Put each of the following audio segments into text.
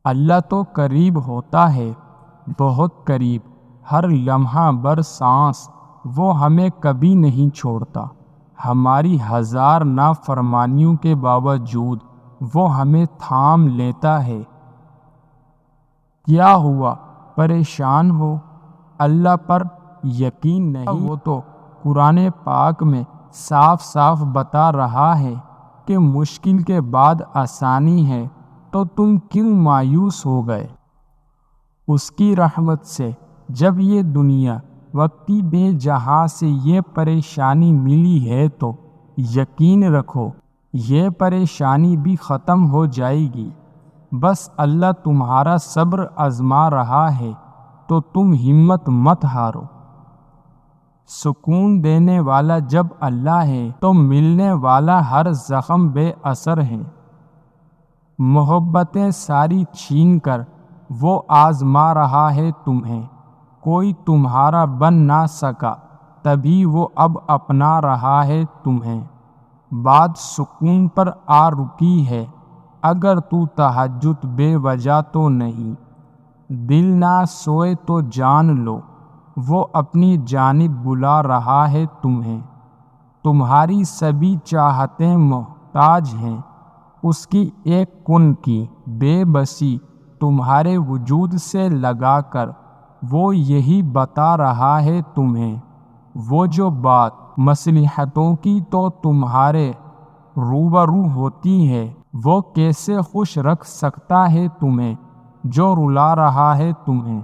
اللہ تو قریب ہوتا ہے، بہت قریب، ہر لمحہ بر سانس وہ ہمیں کبھی نہیں چھوڑتا۔ ہماری ہزار نافرمانیوں کے باوجود وہ ہمیں تھام لیتا ہے۔ کیا ہوا، پریشان ہو؟ اللہ پر یقین نہیں؟ وہ تو قرآن پاک میں صاف صاف بتا رہا ہے کہ مشکل کے بعد آسانی ہے، تو تم کیوں مایوس ہو گئے؟ اس کی رحمت سے جب یہ دنیا وقتی بے جہاں سے یہ پریشانی ملی ہے تو یقین رکھو یہ پریشانی بھی ختم ہو جائے گی۔ بس اللہ تمہارا صبر آزما رہا ہے، تو تم ہمت مت ہارو۔ سکون دینے والا جب اللہ ہے تو ملنے والا ہر زخم بے اثر ہے۔ محبتیں ساری چھین کر وہ آزما رہا ہے تمہیں، کوئی تمہارا بن نہ سکا تبھی وہ اب اپنا رہا ہے تمہیں۔ بات سکون پر آ رکی ہے، اگر تو تہجد بے وجہ تو نہیں۔ دل نہ سوئے تو جان لو وہ اپنی جانب بلا رہا ہے تمہیں۔ تمہاری سبھی چاہتیں محتاج ہیں اس کی ایک کن کی، بے بسی تمہارے وجود سے لگا کر وہ یہی بتا رہا ہے تمہیں۔ وہ جو بات مصلحتوں کی تو تمہارے روبرو ہوتی ہے، وہ کیسے خوش رکھ سکتا ہے تمہیں جو رلا رہا ہے تمہیں۔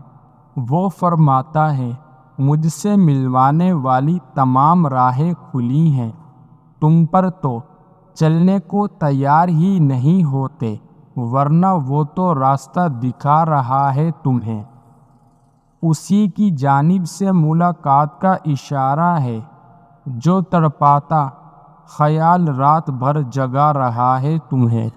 وہ فرماتا ہے مجھ سے ملوانے والی تمام راہیں کھلی ہیں، تم پر تو چلنے کو تیار ہی نہیں ہوتے، ورنہ وہ تو راستہ دکھا رہا ہے تمہیں۔ اسی کی جانب سے ملاقات کا اشارہ ہے جو تڑپاتا خیال رات بھر جگا رہا ہے تمہیں۔